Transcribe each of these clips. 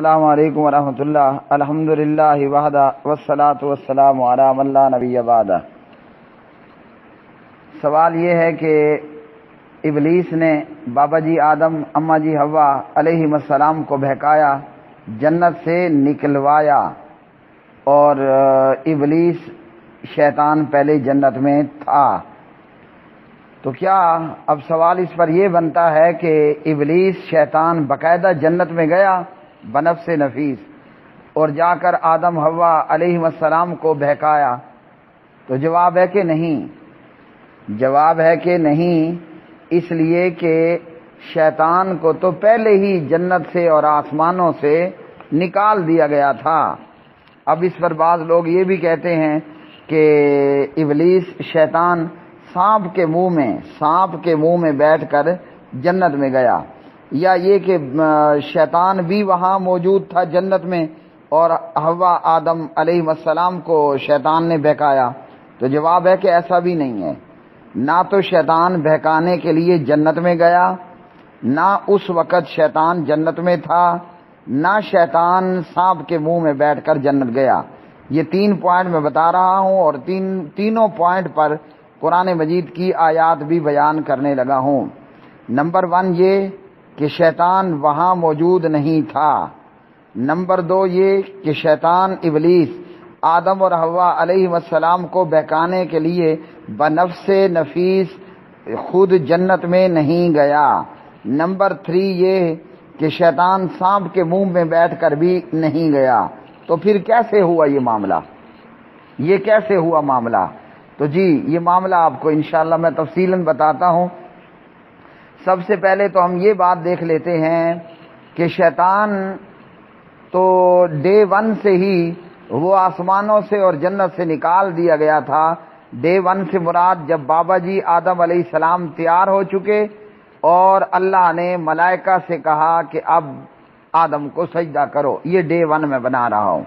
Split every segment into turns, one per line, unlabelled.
السلام علیکم ورحمۃ اللہ. الحمدللہ وحدہ والصلاۃ والسلام علی من لا نبی بعدہ. سوال یہ ہے کہ ابلیس نے بابا جی آدم اماں جی حوا علیہم السلام کو بہکایا، جنت سے نکلوایا، اور ابلیس شیطان پہلے جنت میں تھا. تو کیا اب سوال اس پر یہ بنتا ہے کہ ابلیس شیطان باقاعدہ جنت میں گیا بنفس نفیس اور جا کر آدم حوا علیہم السلام کو بہکایا؟ تو جواب ہے کہ نہیں. جواب ہے کہ نہیں، اس لیے کہ شیطان کو تو پہلے ہی جنت سے اور آسمانوں سے نکال دیا گیا تھا. اب اس پر بعض لوگ یہ بھی کہتے ہیں کہ ابلیس شیطان سانپ کے منہ میں بیٹھ کر جنت میں گیا، یا یہ کہ شیطان بھی وہاں موجود تھا جنت میں اور حوا آدم علیہ السلام کو شیطان نے بہکایا. تو جواب ہے کہ ایسا بھی نہیں ہے. نہ تو شیطان بہکانے کے لیے جنت میں گیا، نہ اس وقت شیطان جنت میں تھا، نہ شیطان سانپ کے منہ میں بیٹھ کر جنت گیا. یہ 3 پوائنٹ میں بتا رہا ہوں، اور تینوں پوائنٹ پر قرآن مجید کی آیات بھی بیان کرنے لگا ہوں. نمبر 1 یہ کہ شیطان وہاں موجود نہیں تھا. نمبر 2 یہ کہ شیطان ابلیس آدم اور حوا علیہ السلام کو بہکانے کے لیے بنفس نفیس خود جنت میں نہیں گیا. نمبر 3 یہ کہ شیطان سانپ کے منہ میں بیٹھ کر بھی نہیں گیا. تو پھر کیسے ہوا یہ معاملہ؟ یہ کیسے ہوا معاملہ؟ تو جی یہ معاملہ آپ کو انشاءاللہ میں تفصیلاً بتاتا ہوں. سب سے پہلے تو ہم یہ بات دیکھ لیتے ہیں کہ شیطان تو ڈے 1 سے ہی وہ آسمانوں سے اور جنت سے نکال دیا گیا تھا. ڈے 1 سے مراد جب بابا جی آدم علیہ السلام تیار ہو چکے اور اللہ نے ملائکہ سے کہا کہ اب آدم کو سجدہ کرو. یہ ڈے 1 میں بنا رہا ہوں.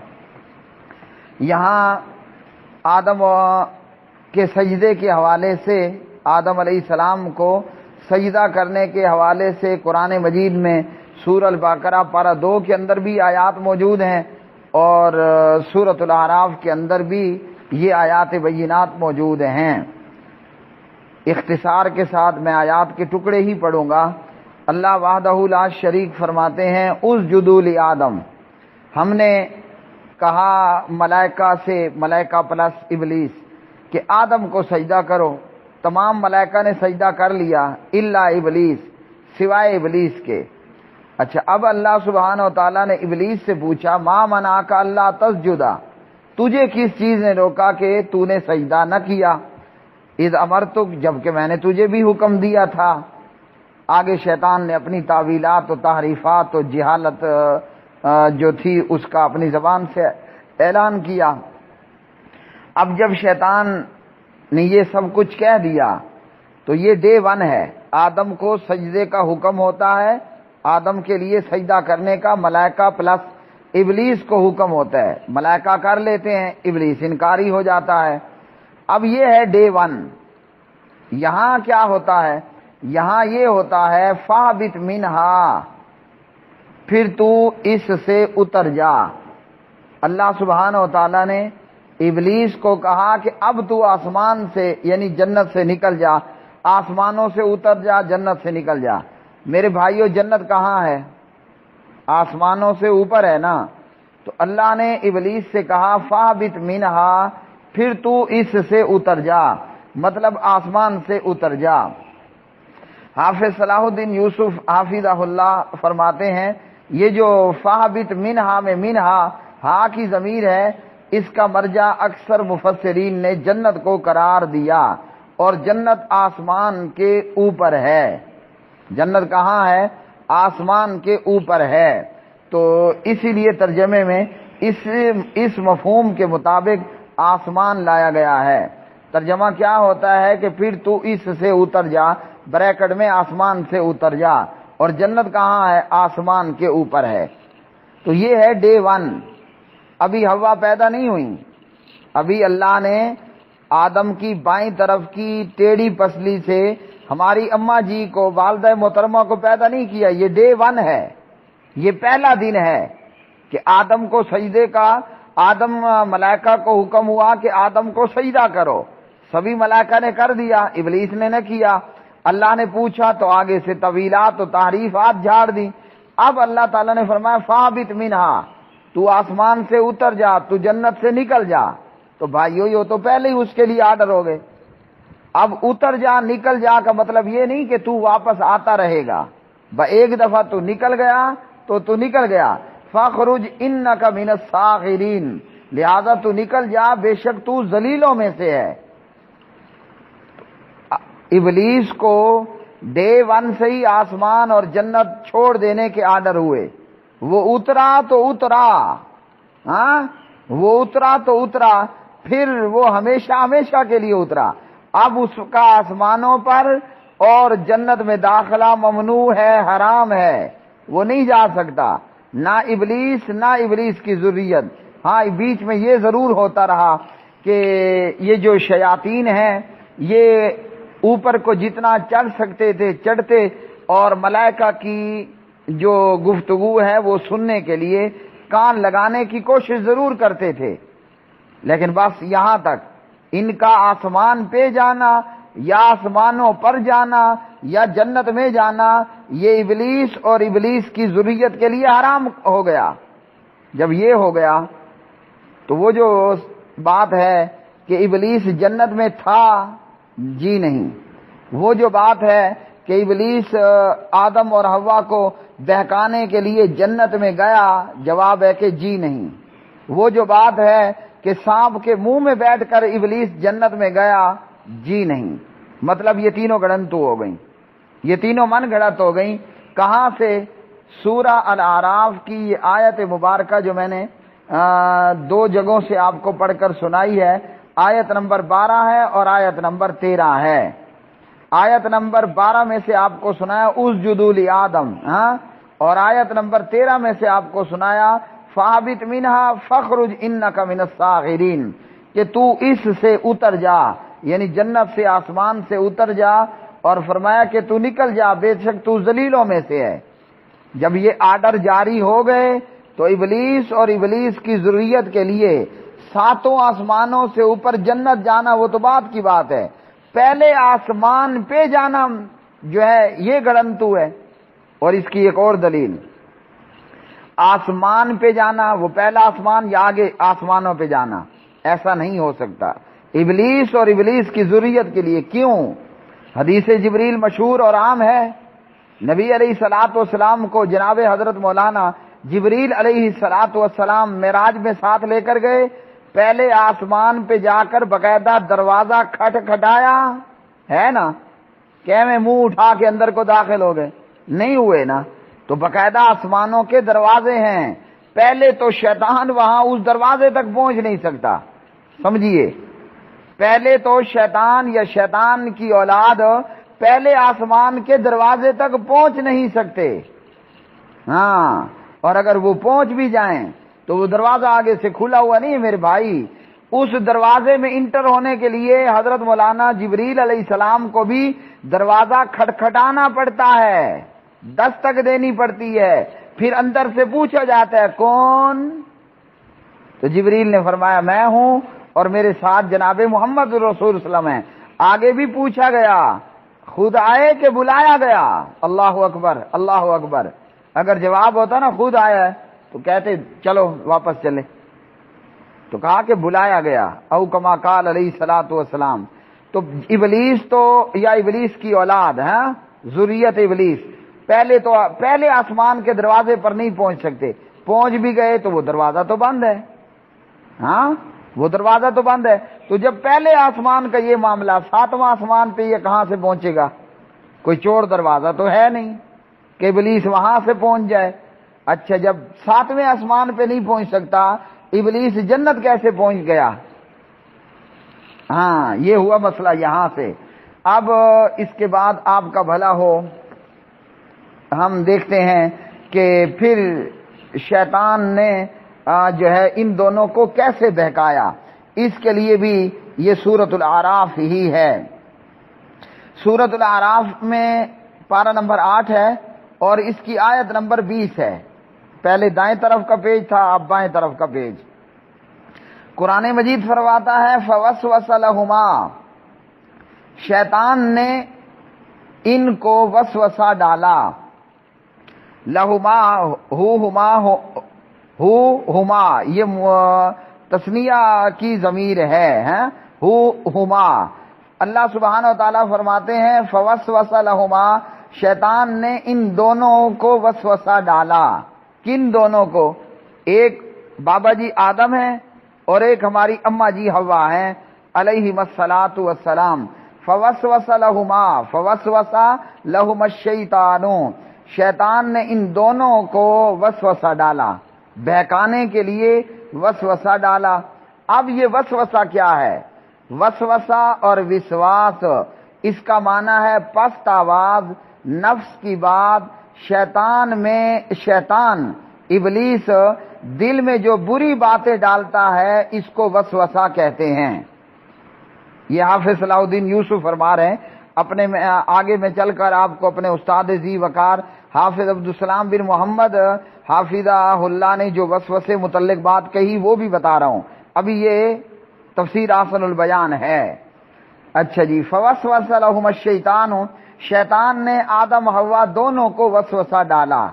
یہاں آدم کے سجدے کے حوالے سے، آدم علیہ السلام کو سجدہ کرنے کے حوالے سے قرآن مجید میں سورہ البقرہ پارہ 2 کے اندر بھی آیات موجود ہیں، اور سورۃ الاعراف کے اندر بھی یہ آیات بینات موجود ہیں. اختصار کے ساتھ میں آیات کے ٹکڑے ہی پڑھوں گا. اللہ وحدہ لا شریک فرماتے ہیں اسجدوا لآدم. ہم نے کہا ملائکہ سے، ملائکہ پلس ابلیس، کہ آدم کو سجدہ کرو. تمام ملائکہ نے سجدہ کر لیا الا ابلیس، سوائے ابلیس کے. اچھا، اب اللہ سبحانہ و تعالیٰ نے ابلیس سے پوچھا ما منعک اللہ تسجدا، تجھے کس چیز نے روکا کہ تو نے سجدہ نہ کیا؟ اذ امرتک، جبکہ میں نے تجھے بھی حکم دیا تھا. آگے شیطان نے اپنی تعویلات و تحریفات و جہالت جو تھی اس کا اپنی زبان سے اعلان کیا. اب جب شیطان نے یہ سب کچھ کہہ دیا تو یہ ڈے 1 ہے. آدم کو سجدے کا حکم ہوتا ہے، آدم کے لیے سجدہ کرنے کا ملائکہ پلس ابلیس کو حکم ہوتا ہے. ملائکہ کر لیتے ہیں، ابلیس انکاری ہو جاتا ہے. اب یہ ہے ڈے 1. یہاں کیا ہوتا ہے؟ یہاں یہ ہوتا ہے فاہبط منہا، پھر تو اس سے اتر جا. اللہ سبحانہ و تعالیٰ نے ابلیس کو کہا کہ اب تو آسمان سے یعنی جنت سے نکل جا، آسمانوں سے اتر جا، جنت سے نکل جا. میرے بھائیو جنت کہاں ہے؟ آسمانوں سے اوپر ہے نا. تو اللہ نے ابلیس سے کہا فاہبط منہا، پھر تو اس سے اتر جا، مطلب آسمان سے اتر جا. حافظ صلاح الدین یوسف حافظہ اللہ فرماتے ہیں یہ جو فاہبط منہا میں منہا ہا کی ضمیر ہے، اس کا مرجع اکثر مفسرین نے جنت کو قرار دیا، اور جنت آسمان کے اوپر ہے. جنت کہاں ہے؟ آسمان کے اوپر ہے. تو اسی لیے ترجمے میں اس مفہوم کے مطابق آسمان لایا گیا ہے. ترجمہ کیا ہوتا ہے کہ پھر تو اس سے اتر جا، بریکٹ میں آسمان سے اتر جا، اور جنت کہاں ہے؟ آسمان کے اوپر ہے. تو یہ ہے ڈے 1. ابھی ہوا پیدا نہیں ہوئی. ابھی اللہ نے آدم کی بائیں طرف کی ٹیڑھی پسلی سے ہماری اماں جی کو، والدہ محترمہ کو پیدا نہیں کیا. یہ ڈے 1 ہے، یہ پہلا دن ہے. کہ آدم کو سجدے کا، ملائکہ کو حکم ہوا کہ آدم کو سجدہ کرو، سبھی ملائکہ نے کر دیا، ابلیس نے نہ کیا۔ اللہ نے پوچھا تو آگے سے طویلات و تعریفات جھاڑ دی۔ اب اللہ تعالیٰ نے فرمایا فَاہْبِطْ مِنْہَا، تو آسمان سے اتر جا، تو جنت سے نکل جا۔ تو بھائیو یہ تو پہلے ہی اس کے لیے آرڈر ہو گئے۔ اب اتر جا، نکل جا کا مطلب یہ نہیں کہ تو واپس آتا رہے گا، ایک دفعہ تو نکل گیا تو نکل گیا۔ فَاخْرُجْ إِنَّكَ مِنَ الصَّاغِرِينَ، لہذا تو نکل جا، بے شک تو ذلیلوں میں سے ہے۔ ابلیس کو ڈے 1 سے ہی آسمان اور جنت چھوڑ دینے کے آرڈر ہوئے۔ وہ اترا تو اترا، وہ اترا تو اترا، پھر وہ ہمیشہ ہمیشہ کے لیے اترا۔ اب اس کا آسمانوں پر اور جنت میں داخلہ ممنوع ہے، حرام ہے، وہ نہیں جا سکتا، نہ ابلیس کی ذریت۔ ہاں بیچ میں یہ ضرور ہوتا رہا کہ یہ جو شیاطین ہیں یہ اوپر کو جتنا چڑھ سکتے تھے چڑھتے، اور ملائکہ کی جو گفتگو ہے وہ سننے کے لیے کان لگانے کی کوشش ضرور کرتے تھے، لیکن بس یہاں تک۔ ان کا آسمان پہ جانا یا آسمانوں پر جانا یا جنت میں جانا یہ ابلیس اور ابلیس کی ذریت کے لیے حرام ہو گیا۔ جب یہ ہو گیا تو وہ جو بات ہے کہ ابلیس جنت میں تھا، جی نہیں۔ وہ جو بات ہے کہ ابلیس آدم اور حوا کو بہکانے کے لیے جنت میں گیا، جواب ہے کہ جی نہیں۔ وہ جو بات ہے کہ سانپ کے منہ میں بیٹھ کر ابلیس جنت میں گیا، جی نہیں۔ مطلب یہ تینوں گڑنتو ہو گئیں، یہ تینوں من گھڑت ہو گئیں۔ کہاں سے؟ سورہ الاعراف کی یہ آیت مبارکہ جو میں نے 2 جگہوں سے آپ کو پڑھ کر سنائی ہے، آیت نمبر 12 ہے اور آیت نمبر 13 ہے۔ آیت نمبر 12 میں سے آپ کو سنایا اسجدوا لآدم، اور آیت نمبر 13 میں سے آپ کو سنایا فَاهْبِطْ مِنْهَا فَاخْرُجْ إِنَّكَ مِنَ الصَّاغِرِينَ، کہ تو اس سے اتر جا، یعنی جنت سے آسمان سے اتر جا، اور فرمایا کہ تو نکل جا، بے شک تو ذلیلوں میں سے ہے۔ جب یہ آرڈر جاری ہو گئے تو ابلیس اور ابلیس کی ذریت کے لیے 7 آسمانوں سے اوپر جنت جانا وہ تو بات کی بات ہے، پہلے آسمان پہ جانا جو ہے یہ گڑنتو ہے۔ اور اس کی ایک اور دلیل، آسمان پہ جانا وہ پہلا آسمان یا آگے آسمانوں پہ جانا، ایسا نہیں ہو سکتا ابلیس اور ابلیس کی ذریت کے لیے۔ کیوں؟ حدیث جبریل مشہور اور عام ہے، نبی علیہ الصلوۃ والسلام کو جناب حضرت مولانا جبریل علیہ الصلوۃ والسلام معراج میں ساتھ لے کر گئے، پہلے آسمان پہ جا کر باقاعدہ دروازہ کھٹکھٹایا ہے نا، کہ میں منہ اٹھا کے اندر کو داخل ہو گئے، نہیں ہوئے نا، تو باقاعدہ آسمانوں کے دروازے ہیں، پہلے تو شیطان وہاں اس دروازے تک پہنچ نہیں سکتا، سمجھیے، پہلے تو شیطان یا شیطان کی اولاد پہلے آسمان کے دروازے تک پہنچ نہیں سکتے، ہاں، اور اگر وہ پہنچ بھی جائیں تو وہ دروازہ آگے سے کھلا ہوا نہیں ہے میرے بھائی، اس دروازے میں انٹر ہونے کے لیے حضرت مولانا جبریل علیہ السلام کو بھی دروازہ کھٹکھٹانا پڑتا ہے، دستک دینی پڑتی ہے، پھر اندر سے پوچھا جاتا ہے کون؟ تو جبریل نے فرمایا میں ہوں اور میرے ساتھ جناب محمد رسول صلی اللہ علیہ وسلم ہیں۔ آگے بھی پوچھا گیا، خود آئے کہ بلایا گیا؟ اللہ اکبر، اللہ اکبر۔ اگر جواب ہوتا نا خود آیا ہے تو کہتے چلو واپس چلے، تو کہا کہ بلایا گیا، او کما قال علیہ الصلوۃ والسلام۔ تو ابلیس تو یا ابلیس کی اولاد ہے، ذریت ابلیس، پہلے آسمان کے دروازے پر نہیں پہنچ سکتے، پہنچ بھی گئے تو وہ دروازہ تو بند ہے، ہاں وہ دروازہ تو بند ہے۔ تو جب پہلے آسمان کا یہ معاملہ، 7واں آسمان پہ یہ کہاں سے پہنچے گا؟ کوئی چور دروازہ تو ہے نہیں کہ ابلیس وہاں سے پہنچ جائے۔ اچھا جب 7ویں آسمان پہ نہیں پہنچ سکتا، ابلیس جنت کیسے پہنچ گیا؟ ہاں یہ ہوا مسئلہ یہاں سے۔ اب اس کے بعد آپ کا بھلا ہو، ہم دیکھتے ہیں کہ پھر شیطان نے جو ہے ان دونوں کو کیسے بہکایا، اس کے لیے بھی یہ سورۃ الاعراف ہی ہے۔ سورۃ الاعراف میں پارہ نمبر 8 ہے اور اس کی آیت نمبر 20 ہے۔ پہلے دائیں طرف کا پیج تھا، اب بائیں طرف کا پیج۔ قرآن مجید فرماتا ہے فوسوس لہما، شیطان نے ان کو وسوسہ ڈالا، لہما ہما یہ تثنیہ کی ضمیر ہے، ہما۔ اللہ سبحانہ و تعالیٰ فرماتے ہیں فوسوس لہما، شیطان نے ان دونوں کو وسوسہ ڈالا۔ کن دونوں کو؟ ایک بابا جی آدم ہیں اور ایک ہماری اماں جی حوا ہیں علیہم الصلاۃ والسلام۔ فوسوس لہما، فوسوس لہما الشیطان، شیطان نے ان دونوں کو وسوسہ ڈالا، بہکانے کے لیے وسوسہ ڈالا۔ اب یہ وسوسہ کیا ہے؟ وسوسہ اور وسواس اس کا معنی ہے پست آواز، نفس کی بات۔ شیطان ابلیس دل میں جو بری باتیں ڈالتا ہے اس کو وسوسہ کہتے ہیں۔ یہ حافظ صلاح الدین یوسف فرما رہے ہیں، اپنے میں آگے میں چل کر آپ کو اپنے استاد ذی وقار حافظ عبدالسلام بن محمد حافظہ اللہ نے جو وسوسے متعلق بات کہی وہ بھی بتا رہا ہوں، ابھی یہ تفسیر احسن البیان ہے۔ اچھا جی، فوسوس لہما الشیطان، شیطان نے آدم حوا دونوں کو وسوسہ ڈالا۔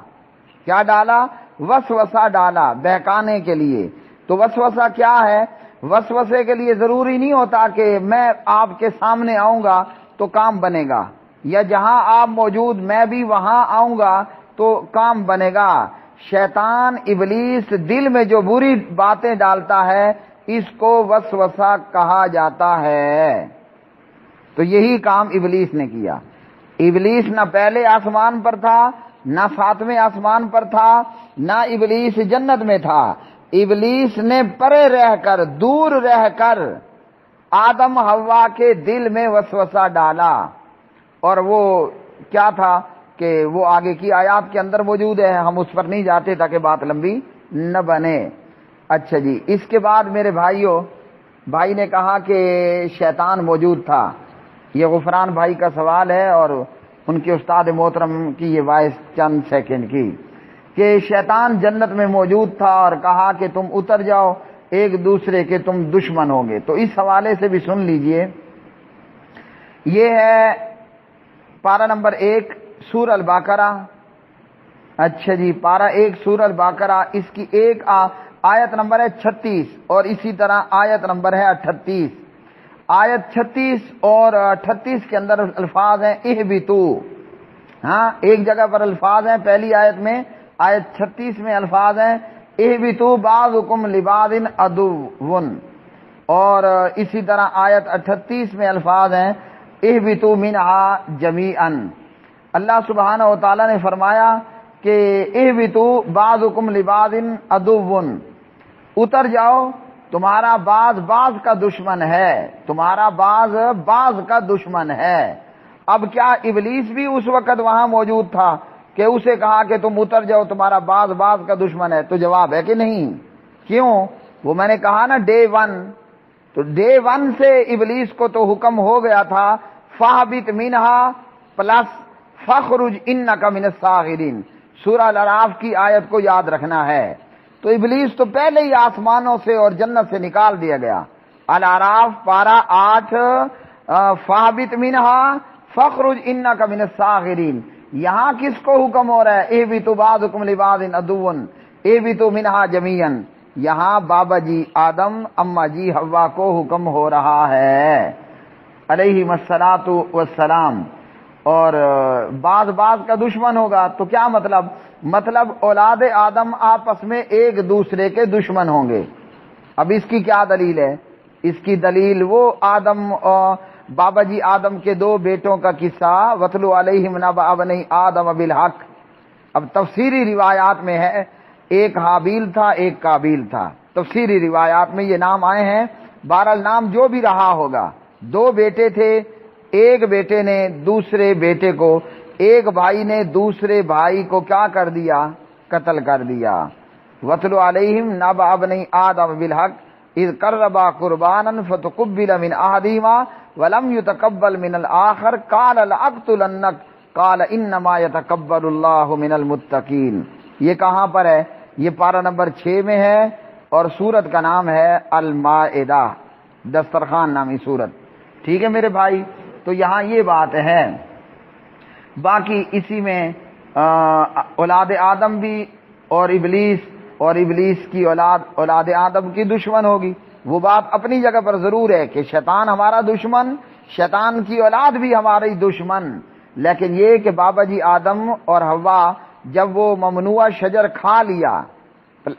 کیا ڈالا؟ وسوسہ ڈالا، بہکانے کے لیے۔ تو وسوسہ کیا ہے؟ وسوسے کے لیے ضروری نہیں ہوتا کہ میں آپ کے سامنے آؤں گا تو کام بنے گا، یا جہاں آپ موجود میں بھی وہاں آؤں گا تو کام بنے گا۔ شیطان ابلیس دل میں جو بری باتیں ڈالتا ہے اس کو وسوسہ کہا جاتا ہے۔ تو یہی کام ابلیس نے کیا۔ ابلیس نہ پہلے آسمان پر تھا، نہ ساتویں آسمان پر تھا، نہ ابلیس جنت میں تھا۔ ابلیس نے پرے رہ کر، دور رہ کر آدم حوا کے دل میں وسوسہ ڈالا، اور وہ کیا تھا کہ وہ آگے کی آیات کے اندر موجود ہے، ہم اس پر نہیں جاتے تاکہ بات لمبی نہ بنے۔ اچھا جی، اس کے بعد میرے بھائی نے کہا کہ شیطان موجود تھا۔ یہ غفران بھائی کا سوال ہے اور ان کے استاد محترم کی یہ وائس چند سیکنڈ کی، کہ شیطان جنت میں موجود تھا اور کہا کہ تم اتر جاؤ، ایک دوسرے کے تم دشمن ہوں گے۔ تو اس حوالے سے بھی سن لیجئے، یہ ہے پارہ نمبر 1 سورہ البقرہ۔ اچھا جی، پارہ 1 سورہ البقرہ، اس کی ایک آیت نمبر ہے 36 اور اسی طرح آیت نمبر ہے 38۔ آیت 36 اور 38 کے اندر الفاظ ہیں اہبتو، ایک جگہ پر الفاظ ہیں پہلی آیت میں، آیت 36 میں الفاظ ہیں اہبتو بعضکم لبعض عدو، اور اسی طرح آیت 38 میں الفاظ ہیں اہبتو منہا جمیعا۔ اللہ سبحانہ و تعالی نے فرمایا کہ اہبتو بعضکم لبعض عدو، اتر جاؤ، تمہارا بعض کا دشمن ہے، تمہارا بعض کا دشمن ہے۔ اب کیا ابلیس بھی اس وقت وہاں موجود تھا کہ اسے کہا کہ تم اتر جاؤ، تمہارا بعض کا دشمن ہے؟ تو جواب ہے کہ نہیں۔ کیوں؟ وہ میں نے کہا نا ڈے 1، تو ڈے 1 سے ابلیس کو تو حکم ہو گیا تھا فاہبط منہا پلس فخرج انک من الصاغرین، سورہ الاعراف کی آیت کو یاد رکھنا ہے۔ تو ابلیس تو پہلے ہی آسمانوں سے اور جنت سے نکال دیا گیا۔ الاعراف پارہ 8 فاہبط منہا فخرج انک من الصاغرین، یہاں کس کو حکم ہو رہا ہے؟ اہبطوا بعضکم لبعض عدو اہبطوا منہا جمیعا، یہاں بابا جی آدم اماں جی حوا کو حکم ہو رہا ہے علیہم الصلاۃ والسلام، اور بعض کا دشمن ہوگا تو کیا مطلب اولاد آدم آپس میں ایک دوسرے کے دشمن ہوں گے۔ اب اس کی کیا دلیل ہے؟ اس کی دلیل وہ آدم اور بابا جی آدم کے 2 بیٹوں کا قصہ وَاتْلُ عَلَيْهِمْ نَبَأَ بَنِي آدَمَ بِالْحَقِّ، اب تفسیری روایات میں ہے ایک حابیل تھا ایک قابیل تھا، تفسیری روایات میں یہ نام آئے ہیں، بہرحال نام جو بھی رہا ہوگا، 2 بیٹے تھے، ایک بیٹے نے دوسرے بیٹے کو، ایک بھائی نے دوسرے بھائی کو کیا کر دیا؟ قتل کر دیا۔ وَاتْلُ عَلَيْهِمْ نَبَأَ بَنِي آدَمَ بِالْحَقِّ اذ قربا قربانا فتقبل من احدهما ولم يتقبل من الاخر قال لاقتلنك قال انما يتقبل الله من المتقين۔ یہ کہاں پر ہے؟ یہ پارہ نمبر 6 میں ہے اور سورت کا نام ہے المائدہ، دسترخوان نامی سورت. ٹھیک ہے میرے بھائی، تو یہاں یہ بات ہے. باقی اسی میں اولاد آدم بھی اور ابلیس کی اولاد آدم کی دشمن ہوگی. وہ بات اپنی جگہ پر ضرور ہے کہ شیطان ہمارا دشمن، شیطان کی اولاد بھی ہماری دشمن. لیکن یہ کہ بابا جی آدم اور حوا جب وہ ممنوع شجر کھا لیا،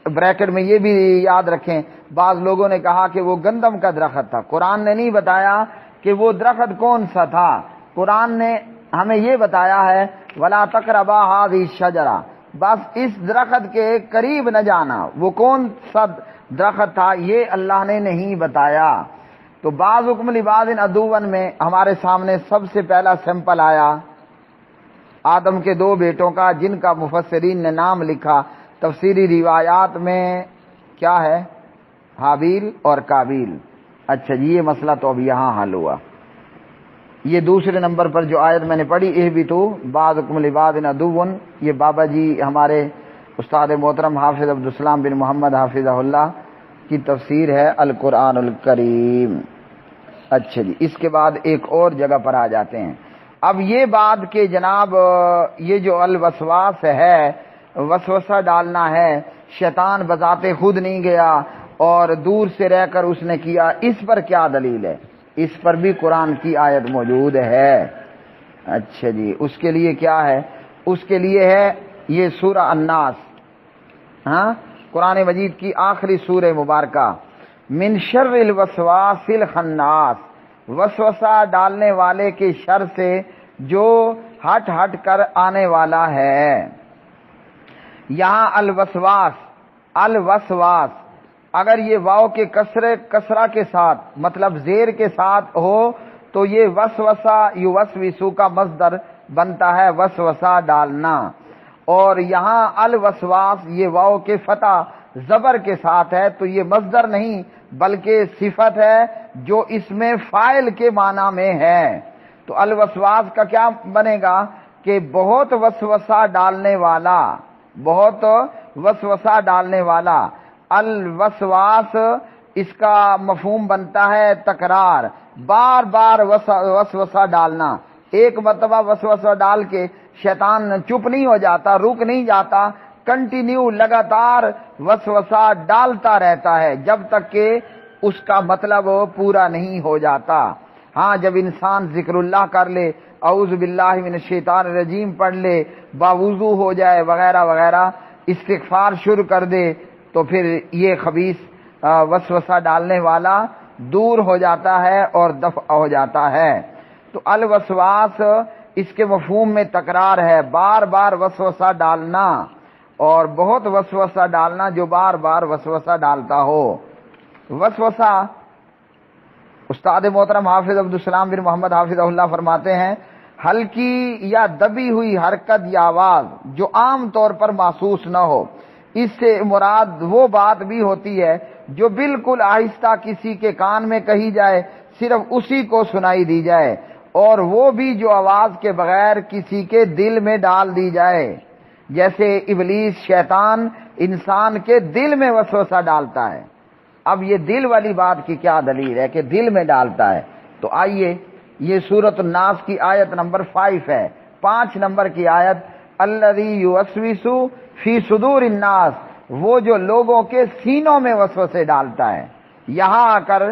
بریکٹ میں یہ بھی یاد رکھیں، بعض لوگوں نے کہا کہ وہ گندم کا درخت تھا. قرآن نے نہیں بتایا کہ وہ درخت کون سا تھا. قرآن نے ہمیں یہ بتایا ہے وَلَا تَقْرَبَا هَٰذِهِ الشَّجَرَةَ، بس اس درخت کے قریب نہ جانا. وہ کون سا درخت تھا یہ اللہ نے نہیں بتایا. تو بعض حکم لبعض عدوًا میں ہمارے سامنے سب سے پہلا سیمپل آیا آدم کے 2 بیٹوں کا، جن کا مفسرین نے نام لکھا. تفسیری روایات میں کیا ہے؟ حابیل اور کابیل. اچھا جی، یہ مسئلہ تو اب یہاں حل ہوا. یہ دوسرے نمبر پر جو آیت میں نے پڑھی، اہبطوا بعضکم لبعض عدو، یہ بابا جی ہمارے استاد محترم حافظ عبدالسلام بن محمد حافظہ اللہ کی تفسیر ہے القرآن الکریم. اچھا جی، اس کے بعد ایک اور جگہ پر آ جاتے ہیں. اب یہ بات کہ جناب یہ جو الوسواس ہے، وسوسہ ڈالنا ہے، شیطان بذات خود نہیں گیا اور دور سے رہ کر اس نے کیا، اس پر کیا دلیل ہے؟ اس پر بھی قرآن کی آیت موجود ہے. اچھا جی، اس کے لیے کیا ہے؟ اس کے لیے ہے یہ سورہ الناس، ہاں، قرآن مجید کی آخری سورہ مبارکہ. من شر الوسواس الخناس، وسوسہ ڈالنے والے کے شر سے جو ہٹ کر آنے والا ہے. یہاں الوسواس اگر یہ واو کے کسرہ کے ساتھ مطلب زیر کے ساتھ ہو تو یہ وسوسہ یوسوسو کا مصدر بنتا ہے، وسوسہ ڈالنا. اور یہاں الوسواس یہ واو کے فتح زبر کے ساتھ ہے تو یہ مصدر نہیں بلکہ صفت ہے جو اس میں فاعل کے معنی میں ہے. تو الوسواس کا کیا بنے گا کہ بہت وسوسہ ڈالنے والا، بہت وسوسہ ڈالنے والا. الوسواس اس کا مفہوم بنتا ہے تکرار، بار بار وسوسہ ڈالنا. ایک مرتبہ وسوسہ ڈال کے شیطان چپ نہیں ہو جاتا، رک نہیں جاتا، کنٹینیو لگاتار وسوسہ ڈالتا رہتا ہے جب تک کہ اس کا مطلب پورا نہیں ہو جاتا. ہاں، جب انسان ذکر اللہ کر لے، اعوذ باللہ من الشیطان الرجیم پڑھ لے، باوضو ہو جائے وغیرہ وغیرہ، استغفار شروع کر دے تو پھر یہ خبیث وسوسہ ڈالنے والا دور ہو جاتا ہے اور دفع ہو جاتا ہے. تو الوسواس اس کے مفہوم میں تکرار ہے، بار بار وسوسہ ڈالنا اور بہت وسوسہ ڈالنا جو بار بار وسوسہ ڈالتا ہو. وسوسہ استاد محترم حافظ عبدالسلام بن محمد حافظہ اللہ فرماتے ہیں ہلکی یا دبی ہوئی حرکت یا آواز جو عام طور پر محسوس نہ ہو. اس سے مراد وہ بات بھی ہوتی ہے جو بالکل آہستہ کسی کے کان میں کہی جائے، صرف اسی کو سنائی دی جائے، اور وہ بھی جو آواز کے بغیر کسی کے دل میں ڈال دی جائے. جیسے ابلیس شیطان انسان کے دل میں وسوسہ ڈالتا ہے. اب یہ دل والی بات کی کیا دلیل ہے کہ دل میں ڈالتا ہے؟ تو آئیے، یہ سورۃ الناس کی آیت نمبر 5 ہے، 5 نمبر کی آیت. الذی یوسوس فی صدور الناس، وہ جو لوگوں کے سینوں میں وسوسے ڈالتا ہے. یہاں آ کر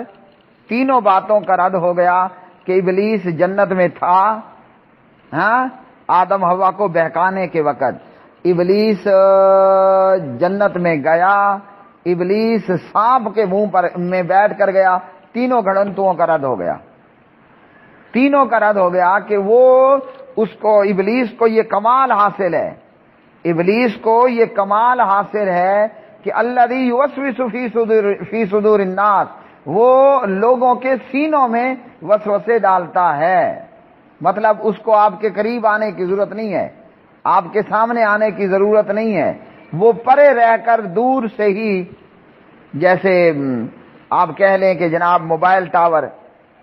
تینوں باتوں کا رد ہو گیا کہ ابلیس جنت میں تھا، ہاں، آدم حوا کو بہکانے کے وقت ابلیس جنت میں گیا، ابلیس سانپ کے منہ پر میں بیٹھ کر گیا. تینوں گھڑنتوں کا رد ہو گیا، تینوں کا رد ہو گیا کہ وہ اس کو ابلیس کو یہ کمال حاصل ہے، ابلیس کو یہ کمال حاصل ہے کہ الذی یوسوس فی صدور الناس، وہ لوگوں کے سینوں میں وسوسے ڈالتا ہے. مطلب اس کو آپ کے قریب آنے کی ضرورت نہیں ہے، آپ کے سامنے آنے کی ضرورت نہیں ہے، وہ پرے رہ کر دور سے ہی، جیسے آپ کہہ لیں کہ جناب موبائل ٹاور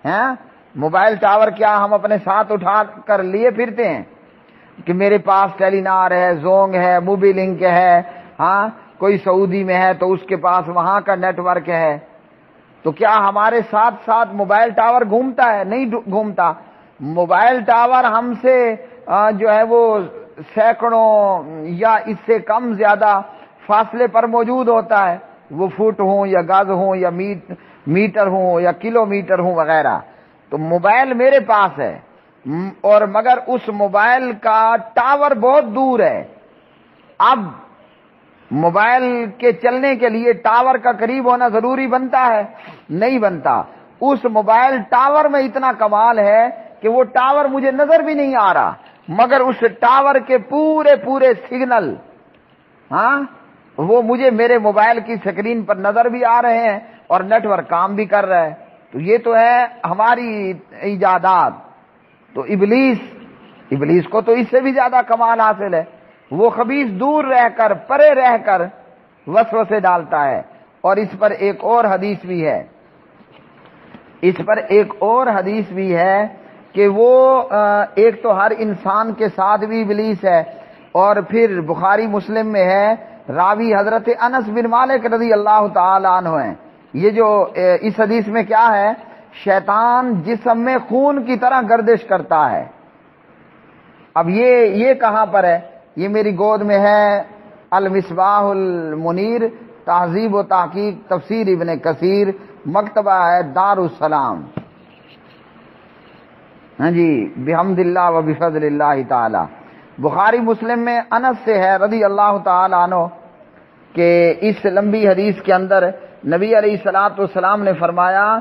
ہیں، موبائل ٹاور کیا ہم اپنے ساتھ اٹھا کر لیے پھرتے ہیں کہ میرے پاس ٹیلی نار ہے، زونگ ہے، موبی لنک ہے، ہاں، کوئی سعودی میں ہے تو اس کے پاس وہاں کا نیٹ ورک ہے، تو کیا ہمارے ساتھ ساتھ موبائل ٹاور گھومتا ہے؟ نہیں گھومتا۔ موبائل ٹاور ہم سے جو ہے وہ سینکڑوں یا اس سے کم زیادہ فاصلے پر موجود ہوتا ہے، وہ فٹ ہوں یا گز ہوں یا میٹر ہوں یا کلو میٹر ہوں وغیرہ۔ تو موبائل میرے پاس ہے، اور مگر اس موبائل کا ٹاور بہت دور ہے۔ اب موبائل کے چلنے کے لیے ٹاور کا قریب ہونا ضروری بنتا ہے؟ نہیں بنتا۔ اس موبائل ٹاور میں اتنا کمال ہے کہ وہ ٹاور مجھے نظر بھی نہیں آ رہا، مگر اس ٹاور کے پورے سگنل وہ مجھے میرے موبائل کی سکرین پر نظر بھی آ رہے ہیں اور نیٹ ورک کام بھی کر رہا ہے۔ تو یہ تو ہے ہماری ایجادات۔ تو ابلیس کو تو اس سے بھی زیادہ کمال حاصل ہے، وہ خبیث دور رہ کر، پرے رہ کر وسوسے ڈالتا ہے۔ اور اس پر ایک اور حدیث بھی ہے کہ وہ ایک تو ہر انسان کے ساتھ بھی ابلیس ہے، اور پھر بخاری مسلم میں ہے، راوی حضرت انس بن مالک رضی اللہ تعالی عنہ ہیں۔ یہ جو اس حدیث میں کیا ہے، شیطان جسم میں خون کی طرح گردش کرتا ہے۔ اب یہ کہاں پر ہے؟ یہ میری گود میں ہے، المصباح المنیر، تہذیب و تحقیق تفسیر ابن کثیر، مکتبہ ہے دارالسلام۔ ہاں جی، بحمد اللہ و بفضل اللہ تعالی۔ بخاری مسلم میں انس سے ہے رضی اللہ تعالی عنہ کہ اس لمبی حدیث کے اندر نبی علیہ الصلوۃ والسلام نے فرمایا،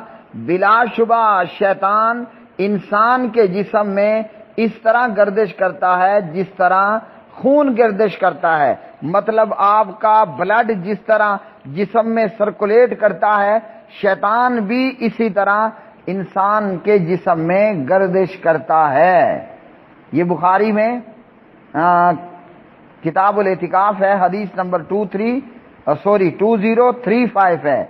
بلا شبہ شیطان انسان کے جسم میں اس طرح گردش کرتا ہے جس طرح خون گردش کرتا ہے، مطلب آپ کا بلڈ جس طرح جسم میں سرکولیٹ کرتا ہے، شیطان بھی اسی طرح انسان کے جسم میں گردش کرتا ہے۔ یہ بخاری میں کتاب الاعتکاف ہے، حدیث نمبر 2035 ہے،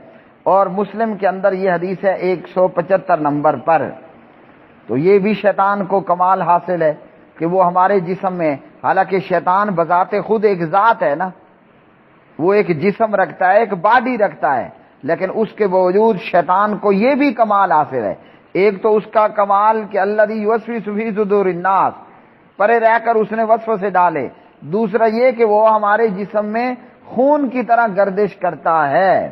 اور مسلم کے اندر یہ حدیث ہے 175 نمبر پر۔ تو یہ بھی شیطان کو کمال حاصل ہے کہ وہ ہمارے جسم میں، حالانکہ شیطان بذات خود ایک ذات ہے نا، وہ ایک جسم رکھتا ہے، ایک باڈی رکھتا ہے، لیکن اس کے باوجود شیطان کو یہ بھی کمال حاصل ہے۔ ایک تو اس کا کمال کہ الذی یوسوس فی صدور الناس، پرے رہ کر اس نے وسوسے ڈالے۔ دوسرا یہ کہ وہ ہمارے جسم میں خون کی طرح گردش کرتا ہے۔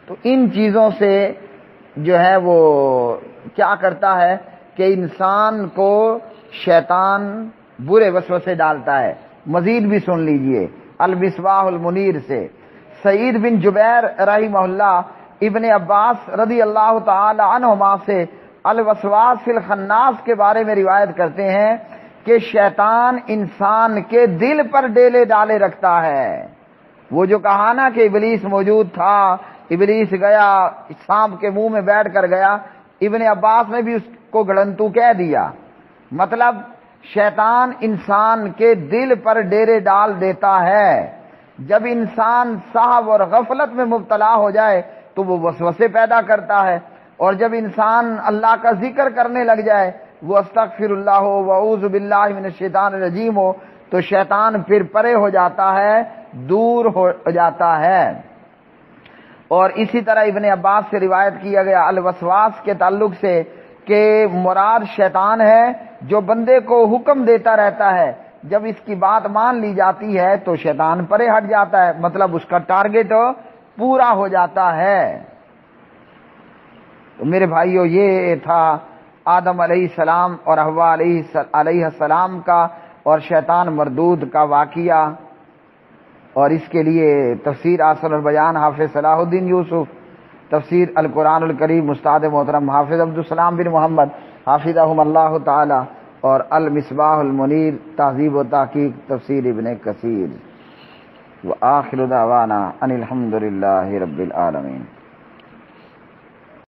تو ان چیزوں سے جو ہے وہ کیا کرتا ہے کہ انسان کو شیطان برے وسوسے ڈالتا ہے۔ مزید بھی سن لیجئے المصباح المنیر سے، سعید بن جبیر رحمہ اللہ ابن عباس رضی اللہ تعالی عنہما سے الوسواس فی الخناس کے بارے میں روایت کرتے ہیں کہ شیطان انسان کے دل پر ڈیلے ڈالے رکھتا ہے۔ وہ جو کہا نا کہ ابلیس موجود تھا، ابلیس گیا سانپ کے منہ میں بیٹھ کر گیا، ابن عباس نے بھی اس کو گڑنتو کہہ دیا۔ مطلب شیطان انسان کے دل پر ڈیرے ڈال دیتا ہے۔ جب انسان سہو اور غفلت میں مبتلا ہو جائے تو وہ وسوسے پیدا کرتا ہے، اور جب انسان اللہ کا ذکر کرنے لگ جائے، وہ استغفر اللہ ہو، واعوذ باللہ من الشیطان الرجیم ہو، تو شیطان پھر پرے ہو جاتا ہے، دور ہو جاتا ہے۔ اور اسی طرح ابن عباس سے روایت کیا گیا الوسواس کے تعلق سے کہ مراد شیطان ہے جو بندے کو حکم دیتا رہتا ہے، جب اس کی بات مان لی جاتی ہے تو شیطان پرے ہٹ جاتا ہے، مطلب اس کا ٹارگٹ پورا ہو جاتا ہے۔ تو میرے بھائیو، یہ تھا آدم علیہ السلام اور حوا علیہ السلام کا اور شیطان مردود کا واقعہ، اور اس کے لیے تفسیر آثر البیان حافظ صلاح الدین یوسف، تفسیر القرآن الکریم استاد محترم حافظ عبدالسلام بن محمد حافظہم اللہ تعالی، اور المصباح المنیر تہذیب و تحقیق تفسیر ابن کثیر۔ وآخر دعوانا ان الحمد للہ رب العالمین۔